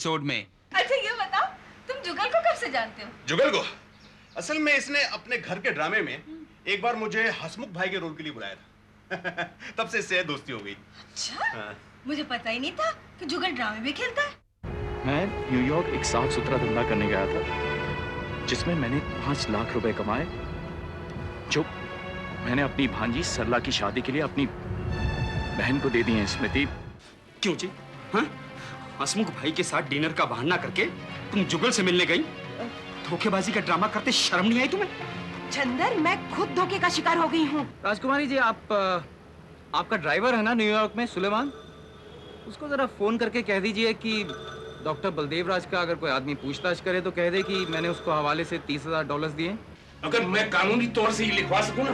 Episode में। अच्छा ये बताओ, तुम जुगल को कब से जानते हो? जुगल को असल में इसने अपने घर के ड्रामे में एक बार मुझे हसमुख भाई के रोल के लिए बुलाया था। तब से इससे दोस्ती हो गई। अच्छा, हाँ। मुझे पता ही नहीं था कि जुगल ड्रामे भी खेलता है। मैं न्यूयॉर्क एक साफ सुथरा धंधा करने गया था, जिसमें मैंने 5 लाख रुपए कमाए, जो मैंने अपनी भांजी सरला की शादी के लिए अपनी बहन को दे दी है। स्मृति। क्यों जी? हाँ? हसमुख भाई के साथ डिनर का बहाना करके तुम जुगल से मिलने गई? धोखेबाजी का ड्रामा करते शर्म नहीं आई तुम्हें? चंदर, मैं खुद धोखे का शिकार हो गई हूँ। राजकुमारी जी, आपका ड्राइवर है ना न्यूयॉर्क में, सुलेमान, उसको जरा फोन करके कह दीजिए कि डॉक्टर बलदेव राज का अगर कोई आदमी पूछताछ करे तो कह दे कि मैंने उसको हवाले से $30,000 दिए। अगर मैं कानूनी तौर से ये लिखवा सकूं ना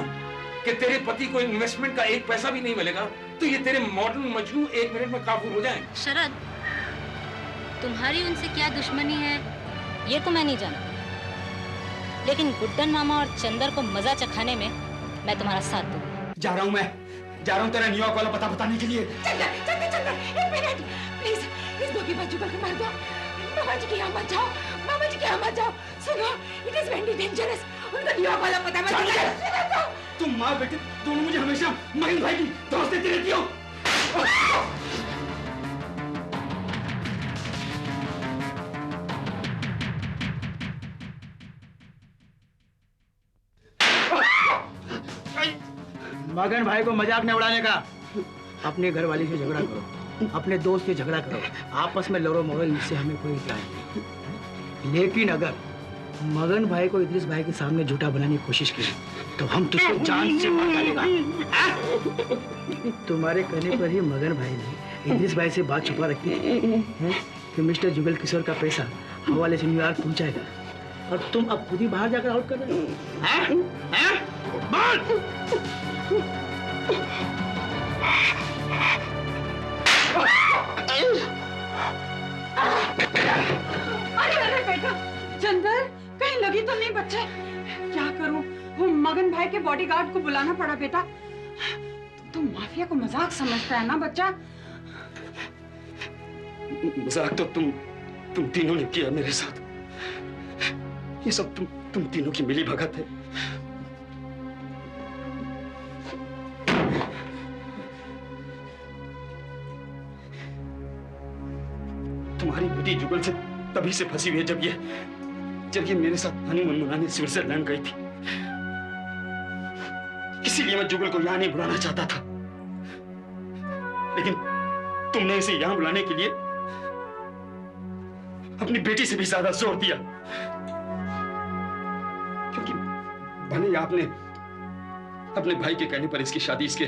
कि तेरे पति को इन्वेस्टमेंट का 1 पैसा भी नहीं मिलेगा, तो ये तेरे मॉडर्न मजनू 1 मिनट में काबू हो जाएं। शरद, तुम्हारी उनसे क्या दुश्मनी है ये तो मैं नहीं जानती, लेकिन गुड्डन मामा और चंदर को मजा चखाने में मैं तुम्हारा साथ दूंगी। जा रहा हूँ तेरा न्यूयॉर्क वाला पता बताने के लिए। चंदर, 1 मिनट प्लीज, इस धोखेबाज जुगल को मार दो। मामा जी के यहाँ मत जाओ, मामा जी के यहाँ मत जाओ। सुनो, इट इज वेरी डेंजरस। उनका न्यूयॉर्क वाला पता मत बताओ। तुम माँ बेटे दोनों मुझे हमेशा मगन भाई की दोस्त देती रहती हो। मगन भाई को मजाक न उड़ाने का। अपने घर वाली से झगड़ा करो, अपने दोस्त से झगड़ा करो, आपस में लड़ो मगर इससे हमें कोई इतराज नहीं। लेकिन अगर मगन भाई को इद्रिस भाई के सामने झूठा बनाने की कोशिश की तो हम तुझको जान से मार डालेगा। तुम्हारे कहने पर ही मगन भाई ने इद्रिस भाई से बात छुपा रखी थी कि मिस्टर जुगल किशोर का पैसा हवाले से न्यूयॉर्क पहुंचाएगा, और तुम अब खुद ही बाहर जाकर आउट कर रहे हो। अरे बेटा, चंदर कहीं लगी तो नहीं बच्चे? क्या करूं, वो मगन भाई के बॉडीगार्ड को बुलाना पड़ा बेटा। तुम माफिया को मजाक समझता है ना बच्चा? मजाक तो तुम तीनों ने किया मेरे साथ। ये सब तुम तीनों की मिली भगत है। तुम्हारी बेटी जुगल से तभी से फंसी हुई है जब ये मेरे साथ हनीमून मनाने स्विट्जरलैंड गई थी। इसीलिए मैं जुगल को यहां नहीं बुलाना चाहता था, लेकिन तुमने इसे यहां बुलाने के लिए अपनी बेटी से भी ज्यादा जोर दिया, क्योंकि भले आपने अपने भाई के कहने पर इसकी शादी इसके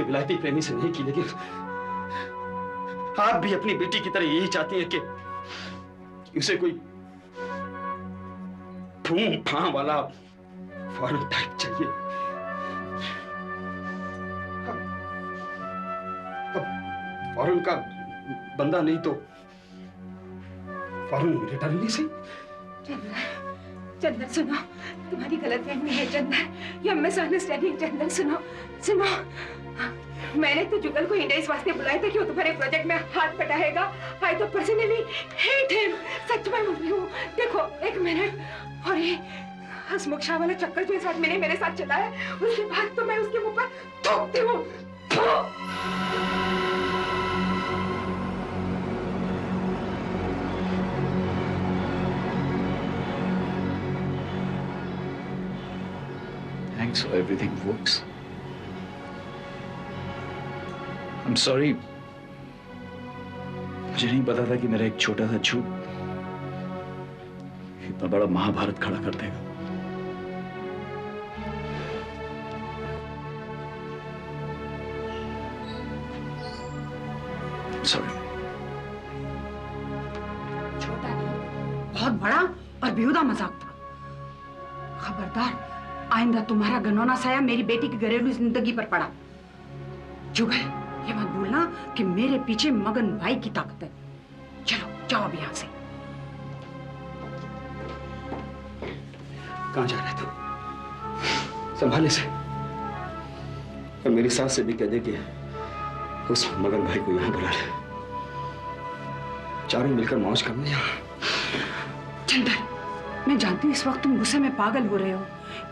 विलायती प्रेमी से नहीं की, लेकिन आप भी अपनी बेटी की तरह यही चाहती हैं कि उसे कोई फूं फां वाला फॉरेन टाइप चाहिए। अब फॉरेन का बंदा नहीं तो फॉरेन रिटर्न नहीं सही। चंदर सुनो, तुम्हारी गलतफहमी है चंदर, ये मिसअंडरस्टैंडिंग। चंदर सुनो, मैंने तो जुगल को इंडिया इस वास्ते बुलाया था कि वो तुम्हारे प्रोजेक्ट में हाथ बटाएगा। आई तो पर्सनली हेट हिम, सच में बोल रही हूँ। देखो 1 मिनट, और ये हसमुख शाह वाला चक्कर जो इस साथ मेरे साथ चला है, उसके बाद तो मैं उसके मुंह पर थूकती हूँ। Thanks for everything, folks. I'm sorry. मुझे नहीं पता था कि मेरा एक छोटा सा झूठ इतना बड़ा महाभारत खड़ा कर देगा। Sorry. छोटा नहीं, बहुत बड़ा और बेहुदा मजाक था। खबरदार, आइंदा तुम्हारा गनौना साया मेरी बेटी की घरेलू जिंदगी पर पड़ा। जुगल, ये मत भूलना कि मेरे पीछे मगन भाई की ताकत है। चलो जाओ अब यहाँ से। कहां जा रहे थे? संभाले से, और मेरी सास से भी कह दे कि उस मगन भाई को यहां बुला ले। चारों मिलकर मौज करने यहाँ। चंदन, मैं जानती हूँ इस वक्त तुम गुस्से में पागल हो रहे हो,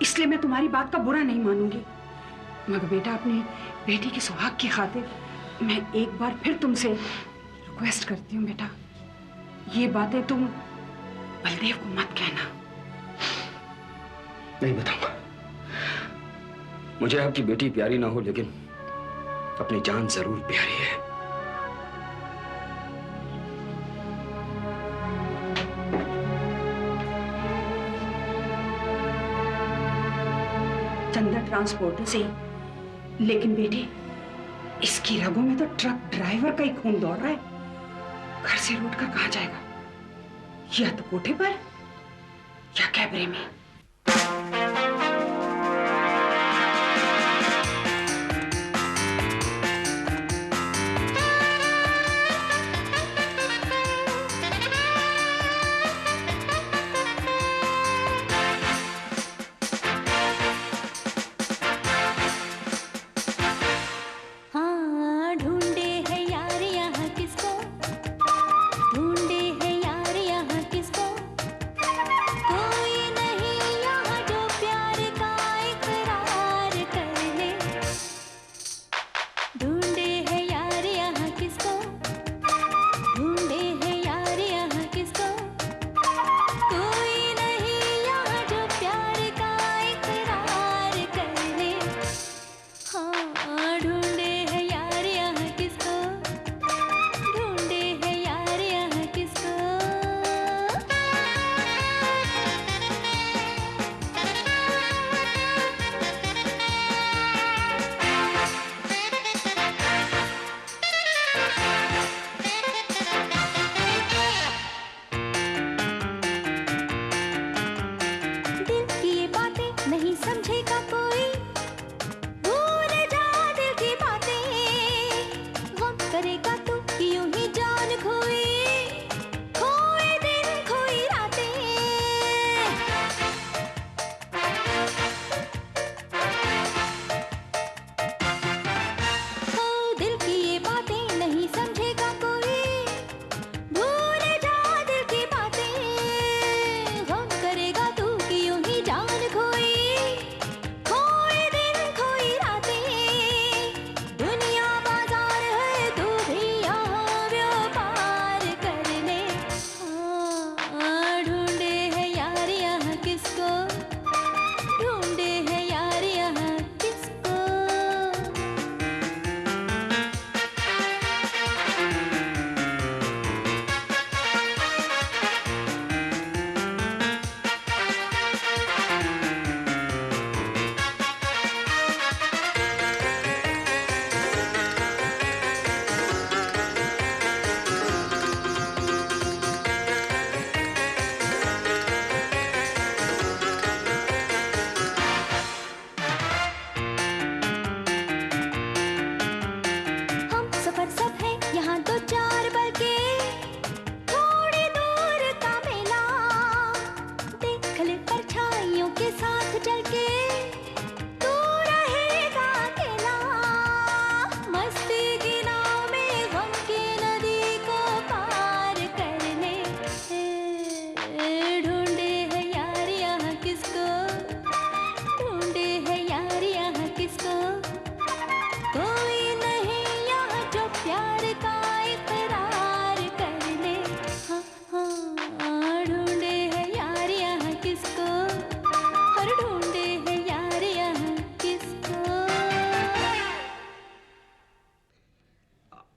इसलिए मैं तुम्हारी बात का बुरा नहीं मानूंगी, मगर बेटा अपनी बेटी के सुहाग की खातिर मैं एक बार फिर तुमसे रिक्वेस्ट करती हूँ बेटा, ये बातें तुम बलदेव को मत कहना। नहीं बताऊंगा। मुझे आपकी बेटी प्यारी ना हो, लेकिन अपनी जान जरूर प्यारी है। चंदा ट्रांसपोर्टर से, लेकिन बेटी इसकी रगों में तो ट्रक ड्राइवर का ही खून दौड़ रहा है। घर से लौट कर कहाँ जाएगा? या तो कोठे पर या कैबरे में।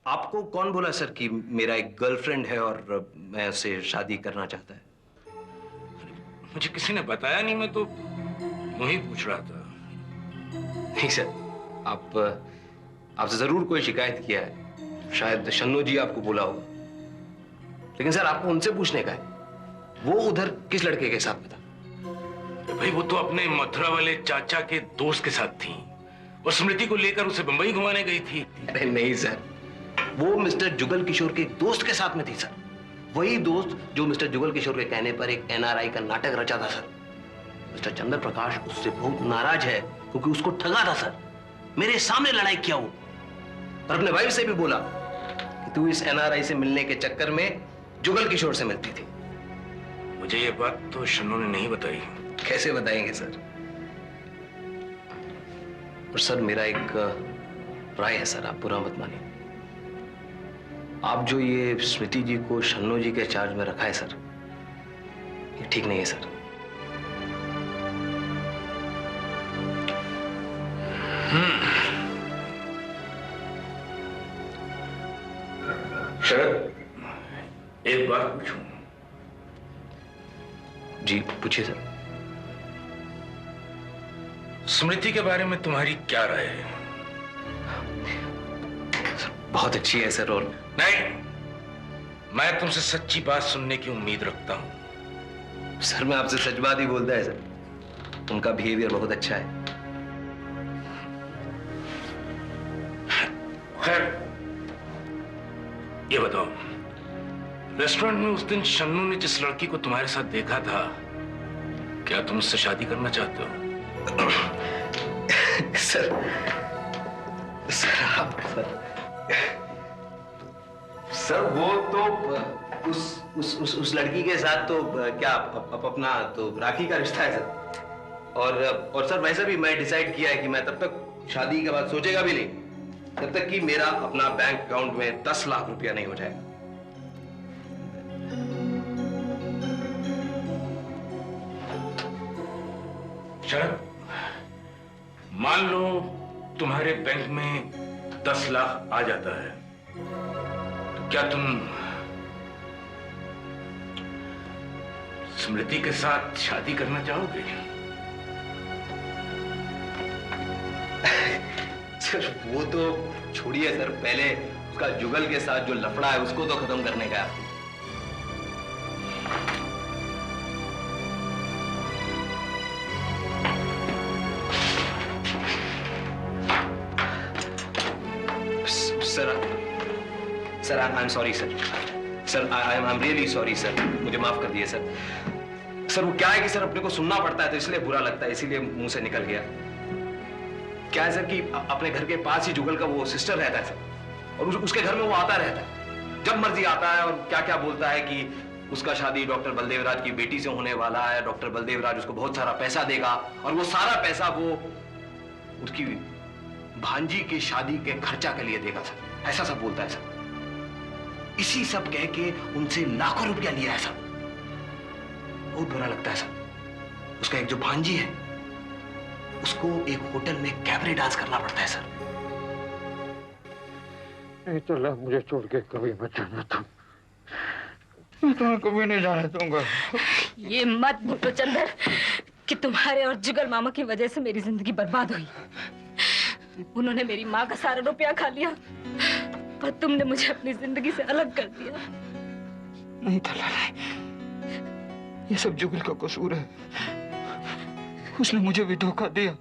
आपको कौन बोला सर कि मेरा एक गर्लफ्रेंड है और मैं उससे शादी करना चाहता है? मुझे किसी ने बताया नहीं, मैं तो वही पूछ रहा था। नहीं सर, आपसे जरूर कोई शिकायत किया है, शायद शन्नो जी आपको बोला होगा, लेकिन सर आपको उनसे पूछने का है, वो उधर किस लड़के के साथ था? भाई वो तो अपने मथुरा वाले चाचा के दोस्त के साथ थी और स्मृति को लेकर उसे बंबई घुमाने गई थी। अरे नहीं सर, वो मिस्टर जुगल किशोर के दोस्त के साथ में थी सर। वही दोस्त जो मिस्टर जुगल किशोर के कहने पर एक एनआरआई का नाटक रचा था सर। मिस्टर चंद्र प्रकाश उससे बहुत नाराज है क्योंकि उसको ठगा था सर। मेरे सामने लड़ाई किया वो, और अपने वाइफ से भी बोला कि तू इस एनआरआई से मिलने के चक्कर में जुगल किशोर से मिलती थी। मुझे ये बात तो शन्नू ने नहीं बताई। कैसे बताएंगे सर? और सर मेरा एक राय है सर, आप बुरा मत मानिए। आप जो ये स्मृति जी को शन्नू जी के चार्ज में रखा है सर, ये ठीक नहीं है सर। शरद, एक बात पूछूं? जी पूछिए सर। स्मृति के बारे में तुम्हारी क्या राय है? बहुत अच्छी है सर। और नहीं, मैं तुमसे सच्ची बात सुनने की उम्मीद रखता हूं। सर मैं आपसे सच बात ही बोलता है सर, उनका बिहेवियर बहुत अच्छा है। खैर, ये बताओ, रेस्टोरेंट में उस दिन शन्नू ने जिस लड़की को तुम्हारे साथ देखा था, क्या तुम उससे शादी करना चाहते हो? सर सर वो तो उस लड़की के साथ तो क्या अपना तो राखी का रिश्ता है सर। और सर वैसे भी मैं डिसाइड किया है कि मैं तब तक शादी के बाद सोचेगा भी नहीं जब तक कि मेरा अपना बैंक अकाउंट में 10 लाख रुपया नहीं हो जाएगा। शरद, मान लो तुम्हारे बैंक में 10 लाख आ जाता है, तो क्या तुम स्मृति के साथ शादी करना चाहोगे? सर वो तो छोड़िए सर, पहले उसका जुगल के साथ जो लफड़ा है उसको तो खत्म करने का है। Sir I am sorry sir I am really sorry sir, मुझे माफ कर दिए सर। सर वो क्या है कि सर अपने को सुनना पड़ता है तो इसलिए बुरा लगता है, इसीलिए मुंह से निकल गया। क्या है सर कि अपने घर के पास ही जुगल का वो सिस्टर रहता है सर, और उसके घर में वो आता रहता है, जब मर्जी आता है और क्या क्या बोलता है कि उसका शादी डॉक्टर बलदेव राज की बेटी से होने वाला है, डॉक्टर बलदेव राज उसको बहुत सारा पैसा देगा और वो सारा पैसा वो उसकी भांजी की शादी के खर्चा के लिए देगा सर, ऐसा सब बोलता है सर। इसी सब कह के उनसे लाखों रुपया लिया है सर। बहुत बुरा लगता है सर। उसका एक जो भांजी है उसको एक होटल में कैबरे डांस करना पड़ता है सर। नहीं तो ला, मुझे छोड़ के कभी मत जाना तुम, मैं तुम्हें कभी नहीं जाने दूंगा। ये मत भूलो चंदर कि तुम्हारे और जुगल मामा की वजह से मेरी जिंदगी बर्बाद हुई। उन्होंने मेरी माँ का सारा रुपया खा लिया, पर तुमने मुझे अपनी जिंदगी से अलग कर दिया। नहीं तला, ये सब जुगल का कसूर है, उसने मुझे भी धोखा दिया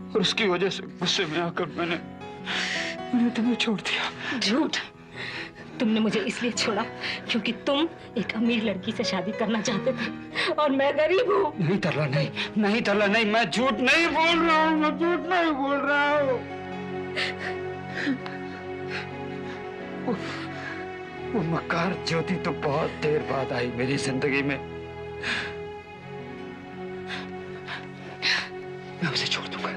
और उसकी वजह से गुस्से में आकर मैंने तुम्हें छोड़ दिया। झूठ, तुमने मुझे इसलिए छोड़ा क्योंकि तुम एक अमीर लड़की से शादी करना चाहते थे और मैं गरीब हूँ। नहीं तरला, नहीं तरला, नहीं, मैं झूठ नहीं बोल रहा हूँ, मैं झूठ नहीं बोल रहा हूँ। वो मक्कार ज्योति तो बहुत देर बाद आई मेरी जिंदगी में। मैं उसे छोड़ दूंगा,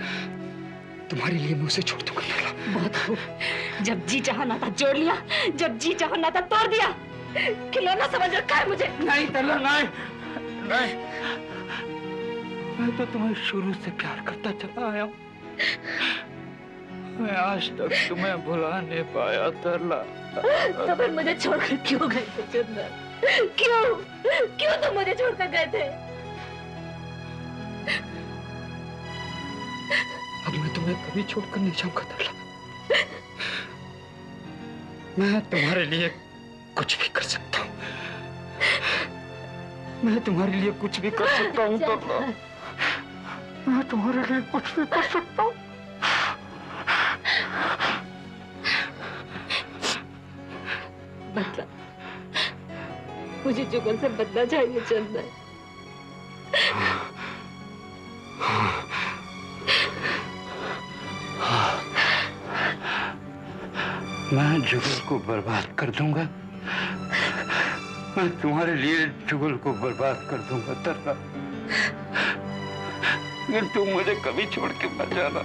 तुम्हारे लिए मैं उसे छोड़ दूंगा। बहुत खूब, जब जी चाहा नाता जोड़ लिया, जब जी चाहा नाता तोड़ दिया। खिलौना समझ रखा है मुझे। नहीं तला, नहीं, नहीं, मैं तो तुम्हें शुरू से प्यार करता चला आया हूँ, मैं आज तक तुम्हें भुला नहीं पाया तरला। तो फिर मुझे छोड़कर क्यों गए थे चंदर? क्यों तुम मुझे छोड़कर गए थे? अब मैं तुम्हें कभी छोड़कर नहीं जाऊंगा तरला। मैं तुम्हारे लिए कुछ भी कर सकता हूँ, मैं तुम्हारे लिए कुछ भी कर सकता हूँ तरला, मैं तुम्हारे लिए कुछ भी कर सकता हूँ। बदला, मुझे जुगल से बदला चाहिए चंदर। मैं जुगल को बर्बाद कर दूंगा मैं तुम्हारे लिए जुगल को बर्बाद कर दूंगा तरला, लेकिन तुम मुझे कभी छोड़ के मत जाना,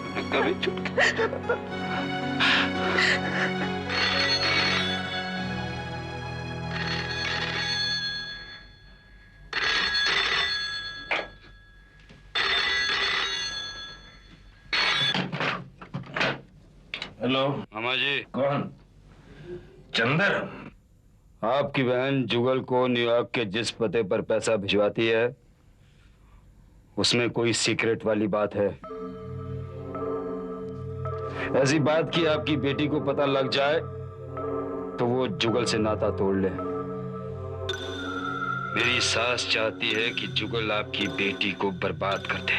मुझे कभी छोड़ के मत जाना। हेलो मामा जी। कौन? चंदर? आपकी बहन जुगल को न्यूयॉर्क के जिस पते पर पैसा भिजवाती है उसमें कोई सीक्रेट वाली बात है। ऐसी बात कि आपकी बेटी को पता लग जाए तो वो जुगल से नाता तोड़ ले। मेरी सास चाहती है कि जुगल आपकी बेटी को बर्बाद कर दे।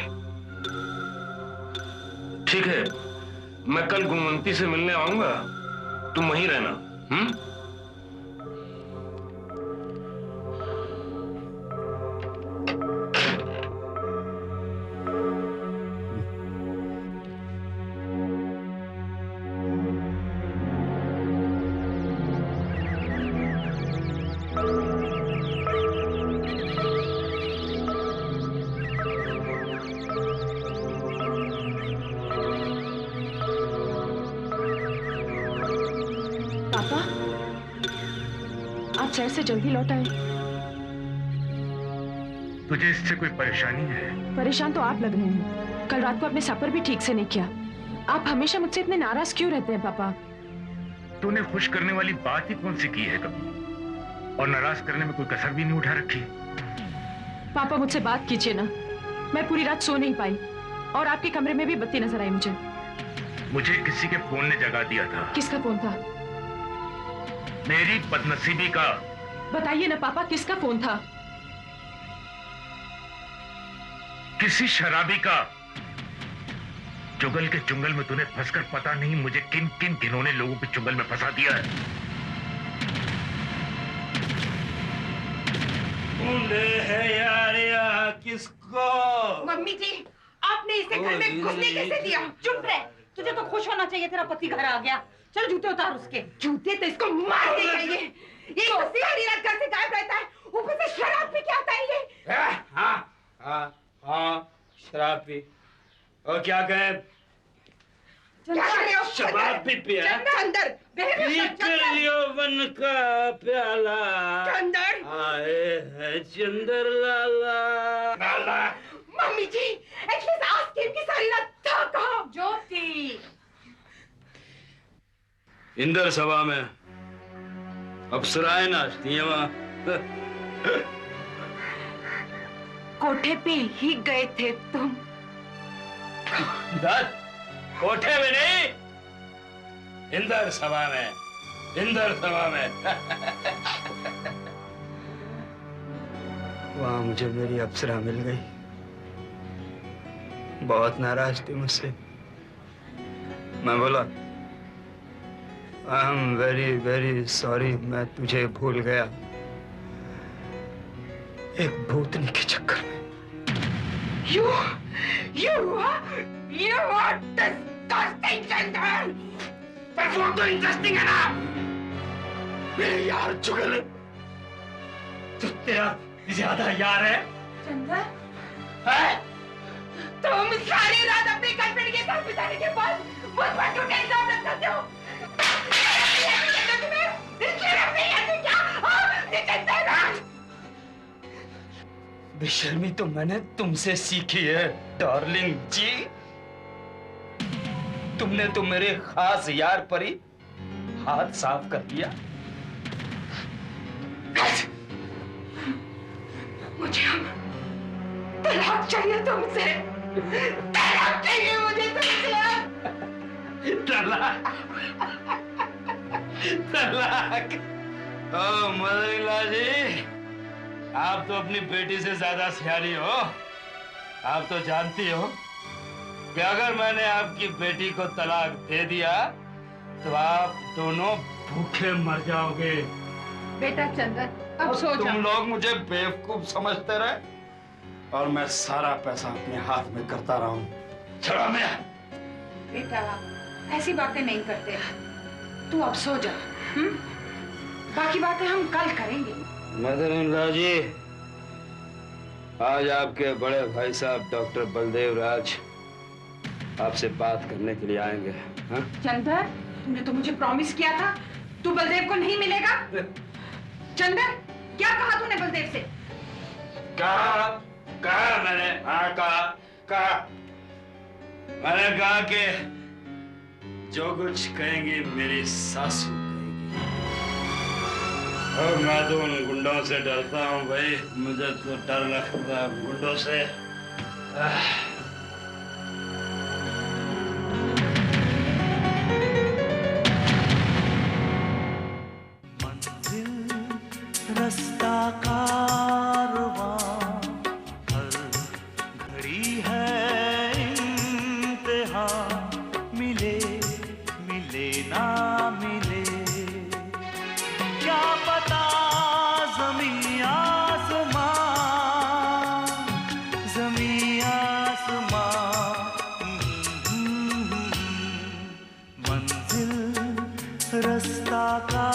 ठीक है, मैं कल गुणवंती से मिलने आऊंगा, तुम वहीं रहना। पापा, आप शहर से जल्दी लौट आए। तुझे इससे कोई परेशानी है? परेशान तो आप लग रहे हैं। कल रात को आपने सफर भी ठीक से नहीं किया। आप हमेशा मुझसे इतने नाराज क्यों रहते हैं पापा? तूने खुश करने वाली बात ही कौन सी की है कभी? और नाराज करने में कोई कसर भी नहीं उठा रखी। पापा मुझसे बात कीजिए ना। मैं पूरी रात सो नहीं पाई और आपके कमरे में भी बत्ती नजर आई मुझे। मुझे किसी के फोन ने जगा दिया था। किसका फोन था? मेरी बदनसीबी का। बताइए ना पापा, किसका फोन था? किसी शराबी का। जुगल के चुंगल में तूने फंसकर पता नहीं मुझे किन किन घिनौने लोगों के चुंगल में फंसा दिया है। है यार यहाँ किसको? मम्मी जी, आपने इसे घर में घुसने कैसे दिया? चुप रह, तुझे तो खुश होना चाहिए, तेरा पति घर आ गया। चल जूते उतार उसके। जूते तो इसको मारने चाहिए। ये सारी रात घर से गायब रहता है, ऊपर से शराब पी के आता है ये। हाँ, शराब पी। और क्या कहे? क्या कर रहे हो? शराब भी पिया। चंदर, पीकर यौवन का प्याला चंदर आए है चंदर लाला। मम्मी जी, एटलीस्ट आस्तीन की सारी रात था कहाँ? ज्योति। इंदर सभा में अप्सराएं नाचती हैं वहाँ। कोठे पे ही गए थे तुम? कोठे में नहीं, इंदर सभा में, इंदर सभा में। वहां मुझे मेरी अप्सरा मिल गई। बहुत नाराज थी मुझसे। मैं बोला I am very very sorry, मैं तुझे भूल गया एक भूतनी के चक्कर में। You are disgusting, चंदन। पर वो तो इंटरेस्टिंग है ना। मेरे यार जुगल, तो तेरा ज्यादा यार है। चंदन, है? तुम सारी रात अपने गर्लफ्रेंड के साथ बिताने के बाद मुझ पर क्यों इल्जाम लगाते हो? बेशर्मी तो मैंने तुमसे सीखी है डार्लिंग जी। तुमने तो मेरे खास यार पर ही हाथ साफ कर दिया। मुझे तलाक चाहिए तुमसे। तलाक चाहिए मुझे तुमसे। तलाक। तलाक। ओ मदरीला जी, आप तो अपनी बेटी से ज्यादा सियानी हो। आप तो जानती हो कि अगर मैंने आपकी बेटी को तलाक दे दिया तो आप दोनों भूखे मर जाओगे। बेटा चंदन, अब सो जा। तुम लोग मुझे बेवकूफ समझते रहे और मैं सारा पैसा अपने हाथ में करता रहा हूं। चलो मैं। बेटा ऐसी बातें नहीं करते, तू अब सो जा। बाकी बातें हम कल करेंगे। मदर इन लॉ जी, आज आपके बड़े भाई साहब डॉक्टर बलदेव राज आपसे बात करने के लिए आएंगे। हाँ? चंदर, तूने तो मुझे प्रॉमिस किया था तू बलदेव को नहीं मिलेगा। चंदर, क्या कहा तूने बलदेव से? कहा मैंने, हाँ कहा मैंने कहा कि जो कुछ कहेंगी मेरी सासू कहेगी। और मैं तो उन गुंडों से डरता हूँ भाई, मुझे तो डर लगता है गुंडों से। रास्ता कारवां हर घड़ी है इंतहा, मिले मिले ना मिले क्या पता ज़मीं आसमां मंजिल रास्ता का